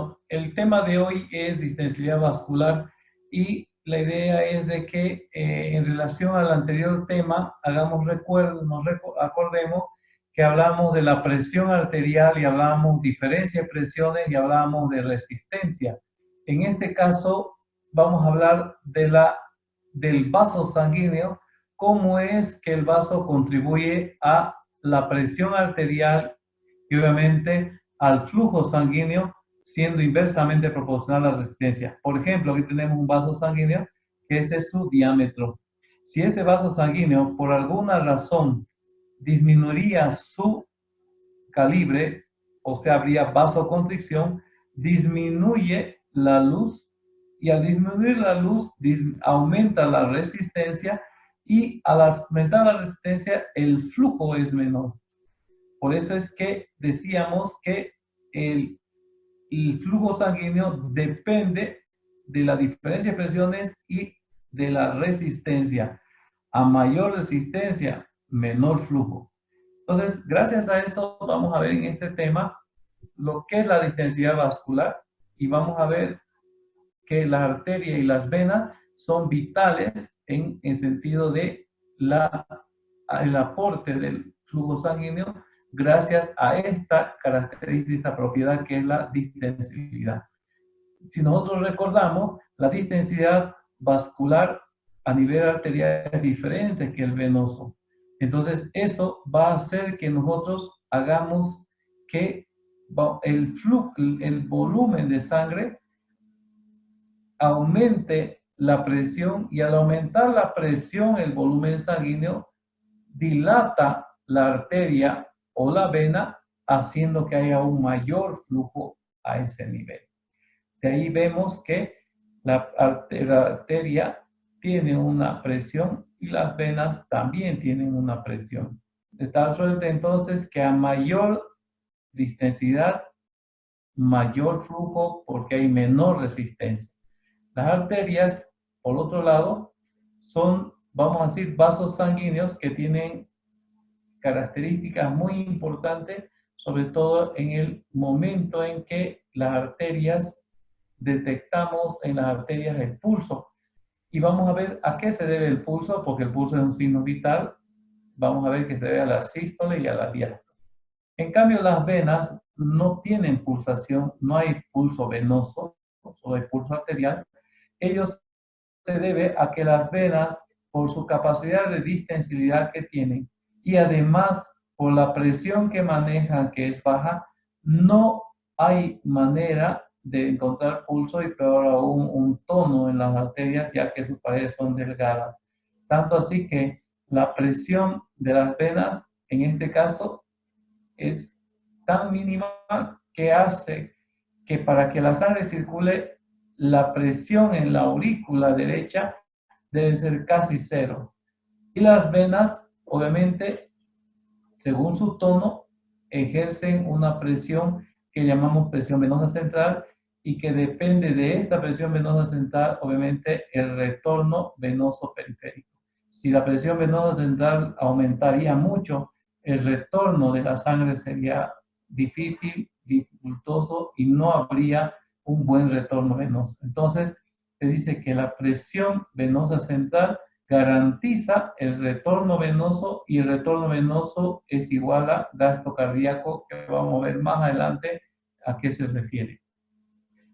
Bueno, el tema de hoy es distensibilidad vascular y la idea es de que en relación al anterior tema, acordemos que hablamos de la presión arterial y hablábamos diferencia de presiones y hablábamos de resistencia. En este caso, vamos a hablar del vaso sanguíneo, cómo es que el vaso contribuye a la presión arterial y obviamente al flujo sanguíneo, siendo inversamente proporcional a la resistencia. Por ejemplo, aquí tenemos un vaso sanguíneo que este es su diámetro. Si este vaso sanguíneo por alguna razón disminuiría su calibre, o sea, habría vasoconstricción, disminuye la luz y al disminuir la luz aumenta la resistencia y al aumentar la resistencia el flujo es menor. Por eso es que decíamos que el flujo sanguíneo depende de la diferencia de presiones y de la resistencia. A mayor resistencia, menor flujo. Entonces, gracias a eso vamos a ver en este tema lo que es la distensibilidad vascular y vamos a ver que las arterias y las venas son vitales en el sentido de el aporte del flujo sanguíneo gracias a esta característica, esta propiedad que es la distensibilidad. Si nosotros recordamos, la distensibilidad vascular a nivel arterial es diferente que el venoso. Entonces, eso va a hacer que nosotros hagamos que el volumen de sangre aumente la presión y al aumentar la presión, el volumen sanguíneo dilata la arteria o la vena, haciendo que haya un mayor flujo a ese nivel. De ahí vemos que la arteria tiene una presión y las venas también tienen una presión. De tal suerte entonces que a mayor distensidad, mayor flujo porque hay menor resistencia. Las arterias, por otro lado, son, vamos a decir, vasos sanguíneos que tienen características muy importantes, sobre todo en el momento en que las arterias detectamos en las arterias el pulso. Y vamos a ver a qué se debe el pulso, porque el pulso es un signo vital. Vamos a ver que se debe a la sístole y a la diástole. En cambio, las venas no tienen pulsación, no hay pulso venoso, solo hay pulso arterial. Ellos se debe a que las venas, por su capacidad de distensibilidad que tienen y además por la presión que manejan, que es baja, no hay manera de encontrar pulso y peor aún un tono en las arterias, ya que sus paredes son delgadas. Tanto así que la presión de las venas, en este caso, es tan mínima que hace que para que la sangre circule, la presión en la aurícula derecha debe ser casi cero. Y las venas, obviamente, según su tono, ejercen una presión que llamamos presión venosa central y que depende de esta presión venosa central, obviamente, el retorno venoso periférico. Si la presión venosa central aumentaría mucho, el retorno de la sangre sería difícil, dificultoso y no habría un buen retorno venoso. Entonces, se dice que la presión venosa central garantiza el retorno venoso y el retorno venoso es igual a gasto cardíaco, que vamos a ver más adelante a qué se refiere.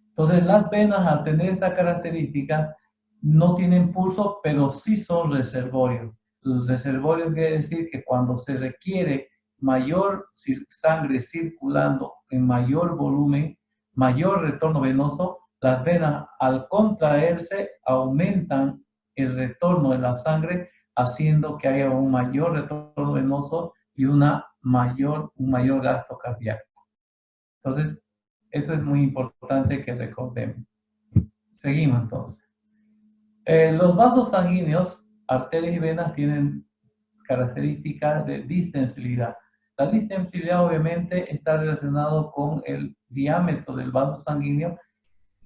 Entonces, las venas, al tener esta característica, no tienen pulso, pero sí son reservorios. Los reservorios quiere decir que cuando se requiere mayor sangre circulando en mayor volumen, mayor retorno venoso, las venas al contraerse aumentan el retorno de la sangre, haciendo que haya un mayor retorno venoso y un mayor gasto cardíaco. Entonces, eso es muy importante que recordemos. Seguimos entonces. Los vasos sanguíneos, arterias y venas, tienen características de distensibilidad. La distensibilidad obviamente está relacionado con el diámetro del vaso sanguíneo,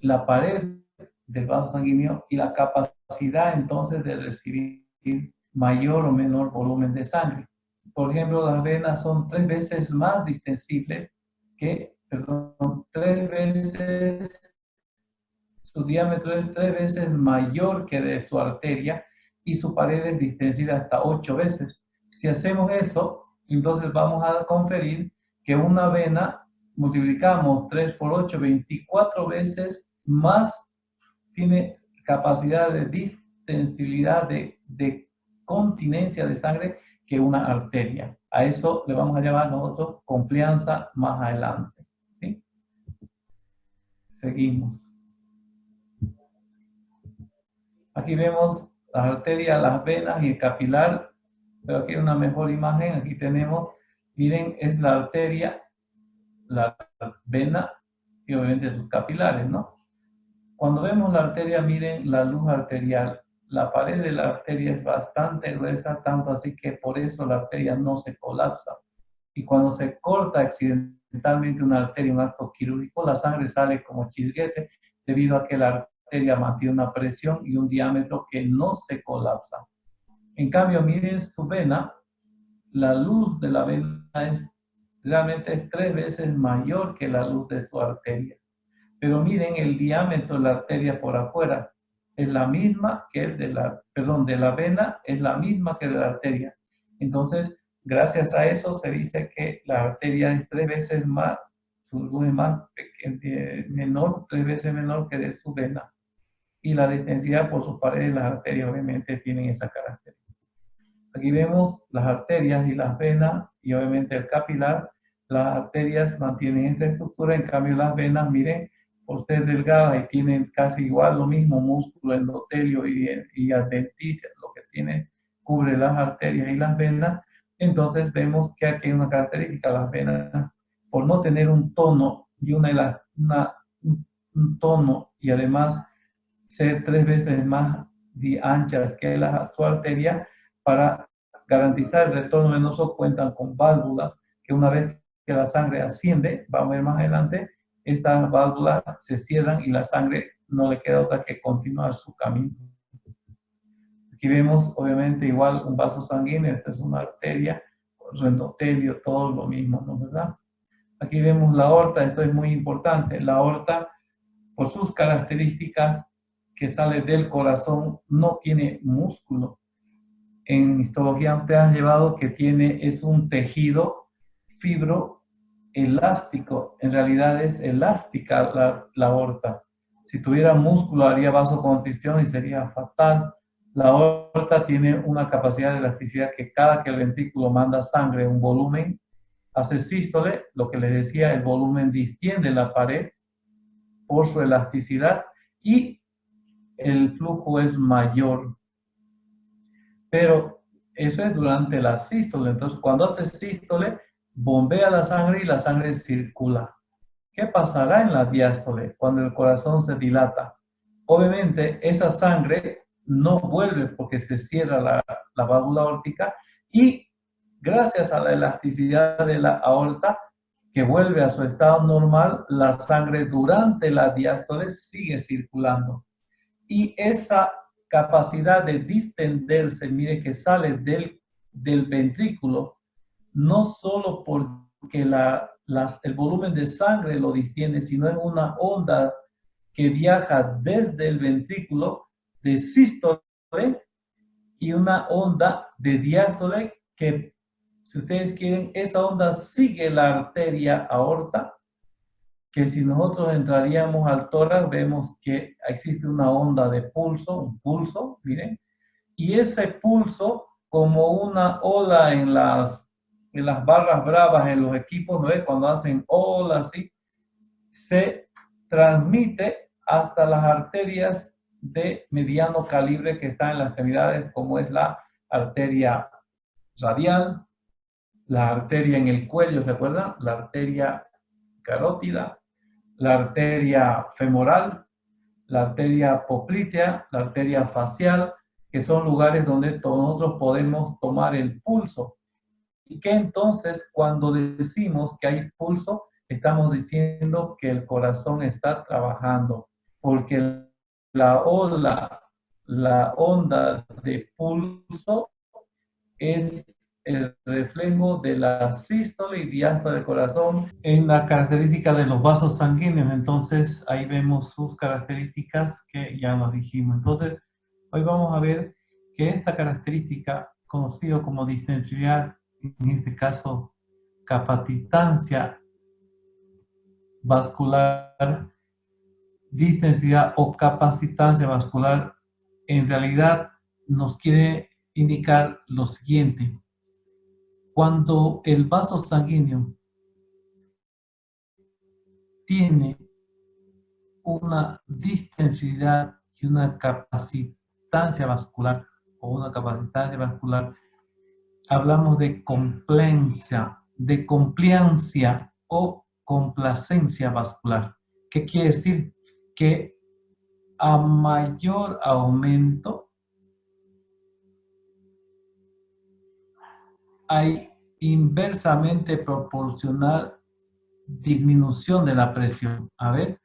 la pared del vaso sanguíneo y la capacidad entonces de recibir mayor o menor volumen de sangre. Por ejemplo, las venas son 3 veces más distensibles que perdón, 3 veces, su diámetro es 3 veces mayor que de su arteria y su pared es distendida hasta 8 veces. Si hacemos eso, entonces vamos a conferir que una vena, multiplicamos 3 por 8, 24 veces más tiene capacidad de distensibilidad, de continencia de sangre que una arteria. A eso le vamos a llamar nosotros confianza más adelante. ¿Sí? Seguimos. Aquí vemos las arterias, las venas y el capilar, pero aquí hay una mejor imagen. Aquí tenemos, miren, es la arteria, la vena y obviamente sus capilares, ¿no? Cuando vemos la arteria, miren la luz arterial. La pared de la arteria es bastante gruesa, tanto así que por eso la arteria no se colapsa. Y cuando se corta accidentalmente una arteria, un acto quirúrgico, la sangre sale como chisguete debido a que la arteria mantiene una presión y un diámetro que no se colapsa. En cambio, miren su vena, la luz de la vena realmente es 3 veces mayor que la luz de su arteria. Pero miren el diámetro de la arteria por afuera. Es la misma que el de la vena, es la misma que de la arteria. Entonces, gracias a eso se dice que la arteria es 3 veces más, su luz es más menor, 3 veces menor que de su vena. Y la densidad por sus paredes, las arterias obviamente tienen esa característica. Aquí vemos las arterias y las venas y obviamente el capilar. Las arterias mantienen esta estructura, en cambio las venas, miren, por ser delgadas y tienen casi igual lo mismo, músculo, endotelio y adventicia, lo que tiene, cubre las arterias y las venas. Entonces vemos que aquí hay una característica, las venas, por no tener un tono y un tono y además ser 3 veces más anchas que su arteria, para garantizar el retorno venoso cuentan con válvulas que una vez que la sangre asciende, vamos a ver más adelante, estas válvulas se cierran y la sangre no le queda otra que continuar su camino. Aquí vemos obviamente igual un vaso sanguíneo, esta es una arteria, su endotelio, todo lo mismo, ¿no es verdad? Aquí vemos la aorta, esto es muy importante, la aorta por sus características que sale del corazón no tiene músculo. En histología usted ha llevado que es un tejido fibroelástico. En realidad es elástica la aorta. Si tuviera músculo haría vasoconstricción y sería fatal. La aorta tiene una capacidad de elasticidad que cada que el ventrículo manda sangre, un volumen, hace sístole, lo que les decía, el volumen distiende la pared por su elasticidad y el flujo es mayor. Pero eso es durante la sístole. Entonces, cuando hace sístole, bombea la sangre y la sangre circula. ¿Qué pasará en la diástole cuando el corazón se dilata? Obviamente, esa sangre no vuelve porque se cierra la válvula aórtica y gracias a la elasticidad de la aorta, que vuelve a su estado normal, la sangre durante la diástole sigue circulando. Y esa capacidad de distenderse, mire que sale del ventrículo, no solo porque el volumen de sangre lo distiende, sino en una onda que viaja desde el ventrículo de sístole y una onda de diástole que, si ustedes quieren, esa onda sigue la arteria aorta, que si nosotros entraríamos al tórax, vemos que existe una onda de pulso, un pulso, miren, y ese pulso, como una ola en las barras bravas en los equipos, ¿no es? Cuando hacen olas así, se transmite hasta las arterias de mediano calibre que están en las extremidades, como es la arteria radial, la arteria en el cuello, ¿se acuerdan? La arteria carótida, la arteria femoral, la arteria poplitea, la arteria facial, que son lugares donde nosotros podemos tomar el pulso. Y que entonces cuando decimos que hay pulso, estamos diciendo que el corazón está trabajando, porque la onda de pulso es el reflejo de la sístole y diástole del corazón en la característica de los vasos sanguíneos. Entonces, ahí vemos sus características que ya nos dijimos. Entonces, hoy vamos a ver que esta característica, conocida como distensidad, en este caso capacitancia vascular, distensidad o capacitancia vascular, en realidad nos quiere indicar lo siguiente. Cuando el vaso sanguíneo tiene una distensidad y una capacitancia vascular hablamos de compliancia o complacencia vascular. ¿Qué quiere decir? Que a mayor aumento hay inversamente proporcional disminución de la presión. A ver,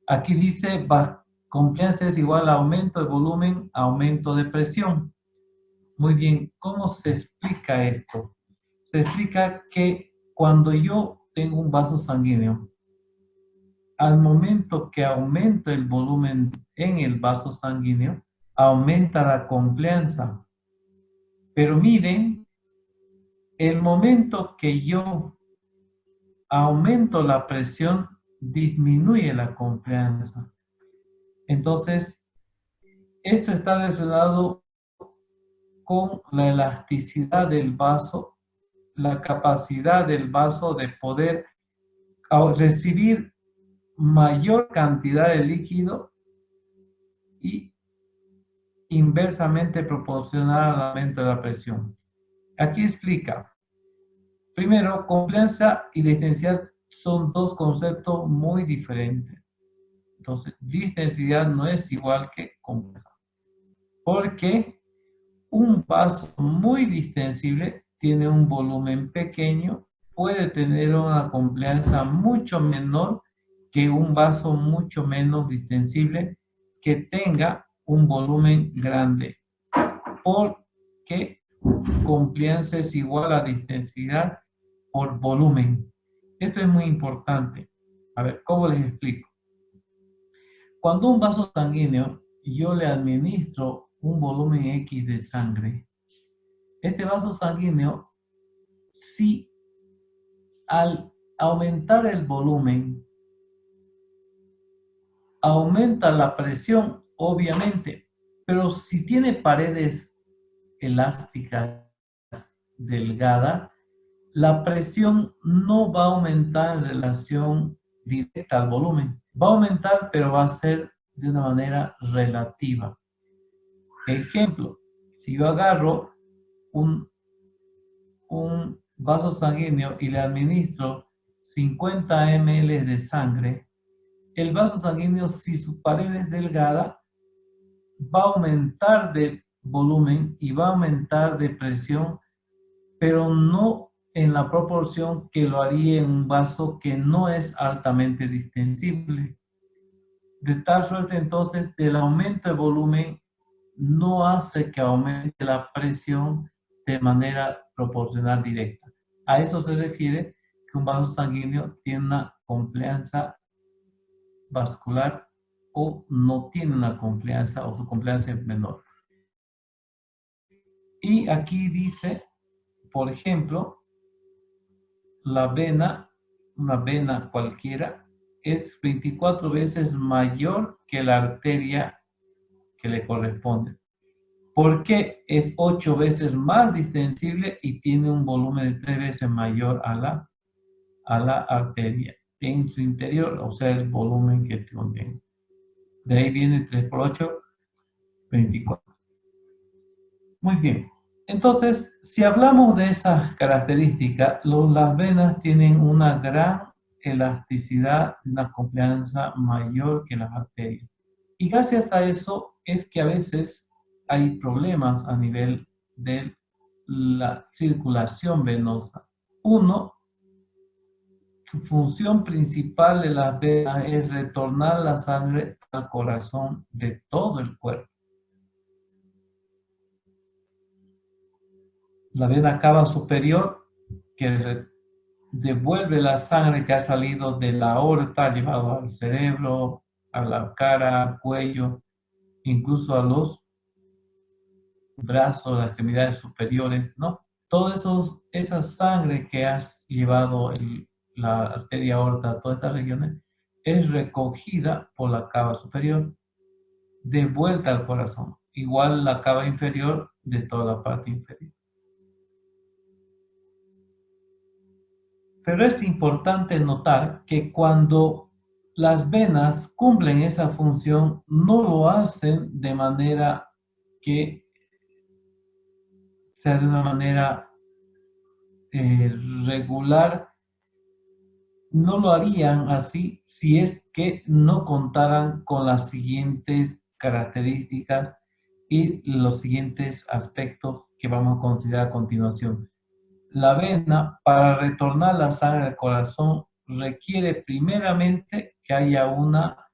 aquí dice compliancia es igual a aumento de volumen, aumento de presión. Muy bien, ¿cómo se explica esto? Se explica que cuando yo tengo un vaso sanguíneo, al momento que aumento el volumen en el vaso sanguíneo, aumenta la complianza. Pero miren, el momento que yo aumento la presión, disminuye la complianza. Entonces, esto está relacionado con la elasticidad del vaso, la capacidad del vaso de poder recibir mayor cantidad de líquido y inversamente proporcional al aumento de la presión. Aquí explica. Primero, complianza y distensidad son dos conceptos muy diferentes. Entonces, distensidad no es igual que complianza. Porque un vaso muy distensible tiene un volumen pequeño, puede tener una complianza mucho menor que un vaso mucho menos distensible que tenga un volumen grande. Porque complianza es igual a distensidad por volumen. Esto es muy importante. A ver, ¿cómo les explico? Cuando un vaso sanguíneo yo le administro un volumen X de sangre, este vaso sanguíneo, si al aumentar el volumen, aumenta la presión, obviamente, pero si tiene paredes elásticas delgadas, la presión no va a aumentar en relación directa al volumen. Va a aumentar, pero va a ser de una manera relativa. Ejemplo, si yo agarro un vaso sanguíneo y le administro 50 ml de sangre, el vaso sanguíneo, si su pared es delgada, va a aumentar de volumen y va a aumentar de presión, pero no en la proporción que lo haría en un vaso que no es altamente distensible. De tal suerte, entonces, el aumento de volumen no hace que aumente la presión de manera proporcional directa. A eso se refiere que un vaso sanguíneo tiene una complianza vascular o no tiene una complianza o su complianza es menor. Y aquí dice, por ejemplo, la vena, una vena cualquiera, es 24 veces mayor que la arteria que le corresponde. Porque es 8 veces más distensible y tiene un volumen de 3 veces mayor a la arteria en su interior, o sea, el volumen que contiene. De ahí viene 3 por 8, 24. Muy bien. Entonces, si hablamos de esas características, las venas tienen una gran elasticidad, una complianza mayor que las arterias. Y gracias a eso es que a veces hay problemas a nivel de la circulación venosa. Uno, su función principal de las venas es retornar la sangre al corazón de todo el cuerpo. la vena cava superior que devuelve la sangre que ha salido de la aorta, llevado al cerebro, a la cara, al cuello, incluso a los brazos, las extremidades superiores, ¿no? Todo eso, esa sangre que has llevado, la arteria aorta, todas estas regiones, es recogida por la cava superior, de vuelta al corazón. Igual la cava inferior de toda la parte inferior. Pero es importante notar que cuando las venas cumplen esa función, no lo hacen de manera que sea de una manera regular, no lo harían así si es que no contaran con las siguientes características y los siguientes aspectos que vamos a considerar a continuación. La vena, para retornar la sangre al corazón, requiere primeramente que haya una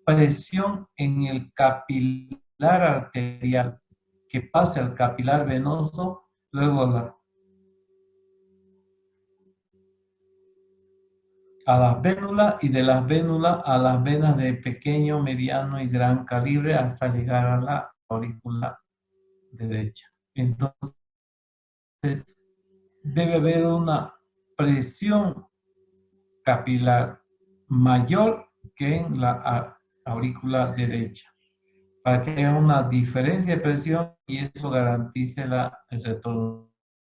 presión en el capilar arterial, que pase al capilar venoso, luego a las vénulas y de las vénulas a las venas de pequeño, mediano y gran calibre hasta llegar a la aurícula derecha. Entonces, debe haber una presión capilar mayor que en la aurícula derecha, para que haya una diferencia de presión y eso garantice el retorno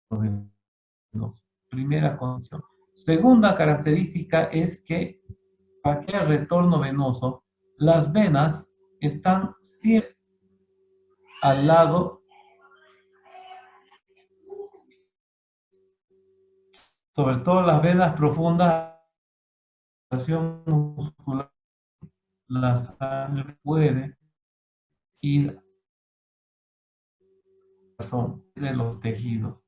venoso. Primera condición. Segunda característica es que para que haya retorno venoso, las venas están siempre al lado, sobre todo las venas profundas, muscular, la sangre puede ir son de los tejidos.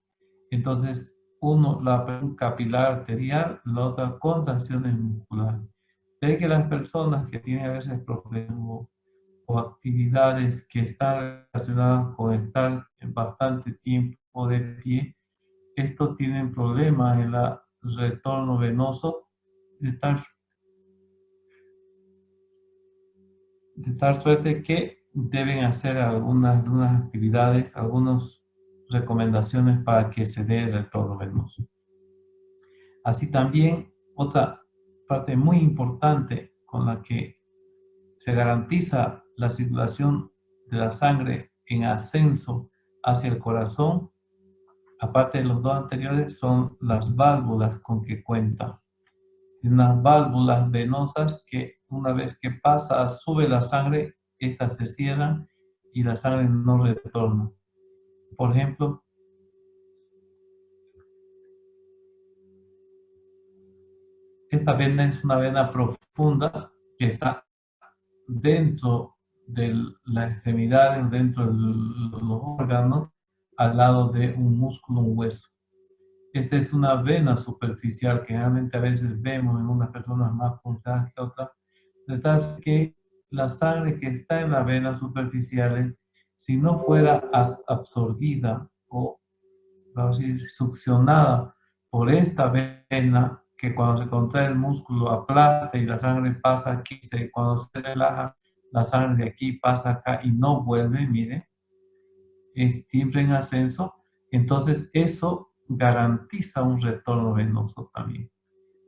Entonces, uno, la presión capilar arterial, la otra, contracciones musculares. De que las personas que tienen a veces problemas o actividades que están relacionadas con estar bastante tiempo de pie, estos tienen problemas en el retorno venoso de tal suerte que deben hacer algunas actividades, algunas recomendaciones para que se dé el retorno venoso. Así también, otra parte muy importante con la que se garantiza la circulación de la sangre en ascenso hacia el corazón, aparte de los dos anteriores, son las válvulas con que cuenta. Unas válvulas venosas que una vez que pasa, sube la sangre, estas se cierran y la sangre no retorna. Por ejemplo, esta vena es una vena profunda que está dentro de las extremidades, dentro de los órganos, al lado de un músculo, un hueso. Esta es una vena superficial que realmente a veces vemos en unas personas más punzadas que otras, de tal que la sangre que está en las venas superficiales, si no fuera absorbida o, vamos a decir, succionada por esta vena, que cuando se contrae el músculo aplasta y la sangre pasa aquí, cuando se relaja, la sangre de aquí pasa acá y no vuelve, mire, es siempre en ascenso, entonces eso garantiza un retorno venoso también.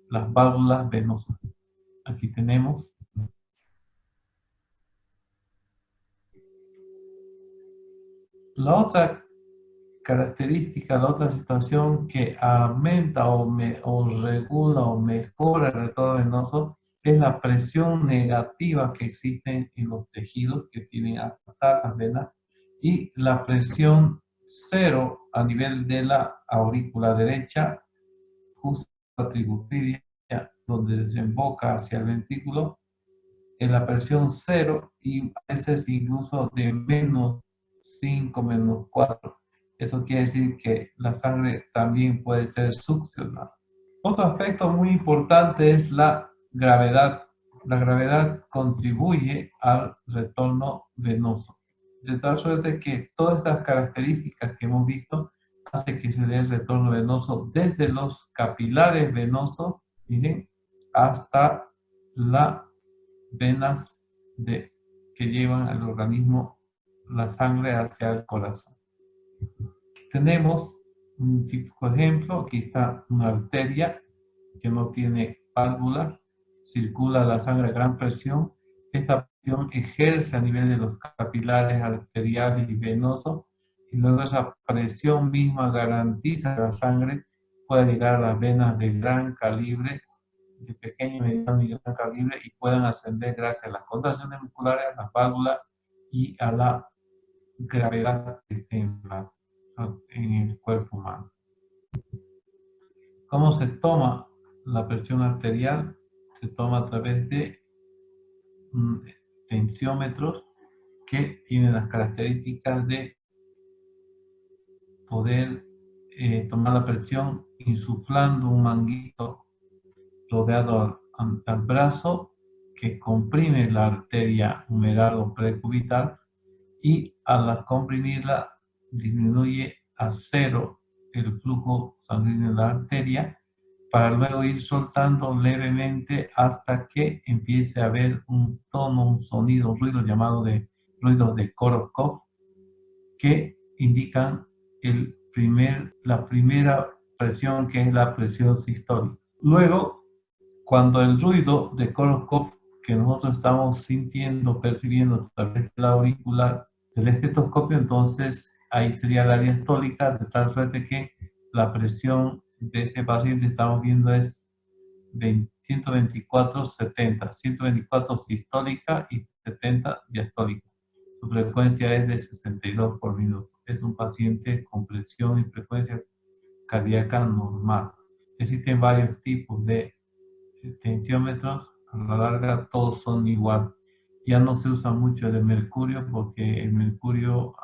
Las válvulas venosas. Aquí tenemos. La otra característica, la otra situación que aumenta o regula o mejora el retorno venoso es la presión negativa que existe en los tejidos que tienen atadas las venas y la presión cero a nivel de la aurícula derecha, justo la trigutidia, donde desemboca hacia el ventrículo, en la presión cero y a veces incluso de menos 5, menos 4. Eso quiere decir que la sangre también puede ser succionada. Otro aspecto muy importante es la gravedad. La gravedad contribuye al retorno venoso. De tal suerte que todas estas características que hemos visto hace que se dé el retorno venoso desde los capilares venosos, miren, hasta las venas que llevan al organismo la sangre hacia el corazón. Tenemos un típico ejemplo, aquí está una arteria que no tiene válvulas, circula la sangre a gran presión. Esta presión ejerce a nivel de los capilares arteriales y venosos, y luego esa presión misma garantiza que la sangre pueda llegar a las venas de gran calibre, de pequeño, mediano y gran calibre, y puedan ascender gracias a las contracciones musculares, a las válvulas y a la gravedad que tiene en el cuerpo humano. ¿Cómo se toma la presión arterial? Se toma a través de tensiómetros que tienen las características de poder tomar la presión insuflando un manguito rodeado al brazo que comprime la arteria humeral o precubital, y al comprimirla disminuye a cero el flujo sanguíneo en la arteria, para luego ir soltando levemente hasta que empiece a haber un tono, un sonido, un ruido llamado de ruidos de Korokov, que indican la primera presión, que es la presión sistólica. Luego, cuando el ruido de Korokov que nosotros estamos sintiendo, percibiendo a través del auricular, del estetoscopio, entonces ahí sería la diastólica, de tal suerte que la presión de este paciente estamos viendo es 124/70, 124 sistólica y 70 diastólica. Su frecuencia es de 62 por minuto. Es un paciente con presión y frecuencia cardíaca normal. Existen varios tipos de tensiómetros. A la larga todos son igual. Ya no se usa mucho el de mercurio, porque el mercurio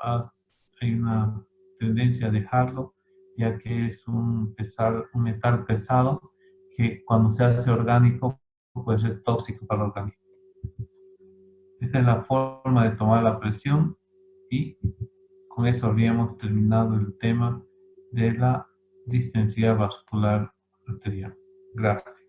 hay una tendencia a dejarlo, ya que es un metal pesado que cuando se hace orgánico puede ser tóxico para el organismo. Esta es la forma de tomar la presión, y con eso habríamos terminado el tema de la distensidad vascular arterial. Gracias.